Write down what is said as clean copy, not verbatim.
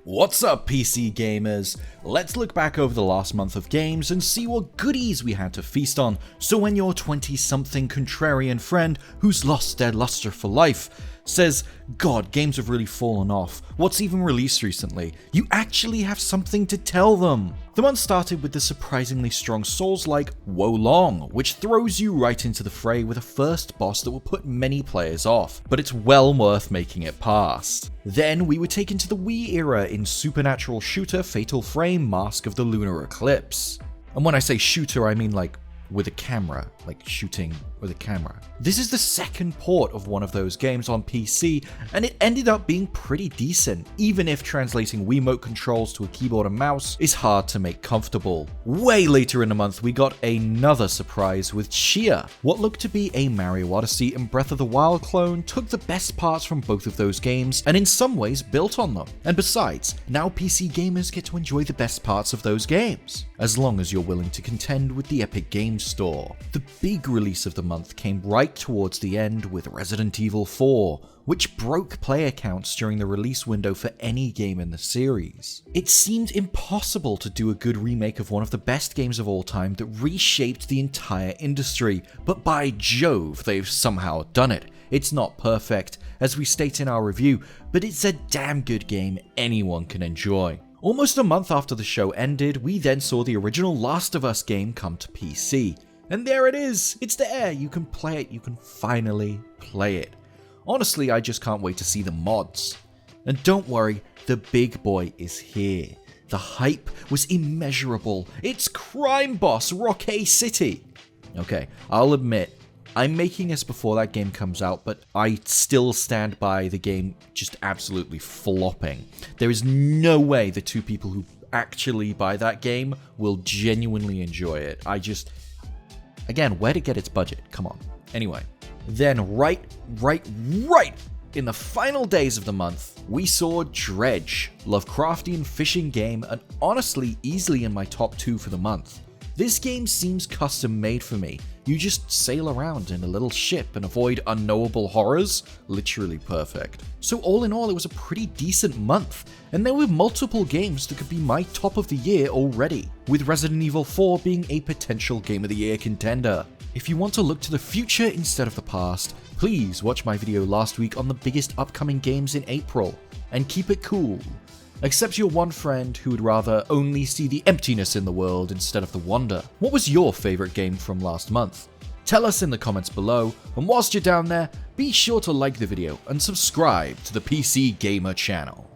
What's up, PC gamers? Let's look back over the last month of games and see what goodies we had to feast on, so when your 20-something contrarian friend who's lost their luster for life says, "God, games have really fallen off, what's even released recently?" you actually have something to tell them. The month started with the surprisingly strong Souls-like Wo Long, which throws you right into the fray with a first boss that will put many players off, but it's well worth making it past. Then we were taken to the Wii era in supernatural shooter Fatal Frame Mask of the Lunar Eclipse. And when I say shooter, I mean like with a camera, like shooting with a camera. This is the second port of one of those games on PC, and it ended up being pretty decent, even if translating Wiimote controls to a keyboard and mouse is hard to make comfortable. Way later in the month, we got another surprise with Tchia. What looked to be a Mario Odyssey and Breath of the Wild clone took the best parts from both of those games, and in some ways built on them. And besides, now PC gamers get to enjoy the best parts of those games, as long as you're willing to contend with the Epic Games Store. The big release of the month came right towards the end with Resident Evil 4, which broke player counts during the release window for any game in the series. It seemed impossible to do a good remake of one of the best games of all time that reshaped the entire industry, but by Jove, they've somehow done it. It's not perfect, as we state in our review, but it's a damn good game anyone can enjoy. Almost a month after the show ended, we then saw the original Last of Us game come to PC. And there it is! It's there! You can play it, you can finally play it. Honestly, I just can't wait to see the mods. And don't worry, the big boy is here. The hype was immeasurable. It's crime boss ROCKAY City! Okay, I'll admit, I'm making this before that game comes out, but I still stand by the game just absolutely flopping. There is no way the two people who actually buy that game will genuinely enjoy it. Again, where to get its budget? Come on. Anyway, then right in the final days of the month, we saw DREDGE, Lovecraftian fishing game, and honestly easily in my top 2 for the month. This game seems custom made for me. You just sail around in a little ship and avoid unknowable horrors. Literally perfect. So all in all, it was a pretty decent month, and there were multiple games that could be my top of the year already, with Resident Evil 4 being a potential Game of the Year contender. If you want to look to the future instead of the past, please watch my video last week on the biggest upcoming games in April, and keep it cool. Except your one friend who would rather only see the emptiness in the world instead of the wonder. What was your favorite game from last month? Tell us in the comments below, and whilst you're down there, be sure to like the video and subscribe to the PC Gamer channel.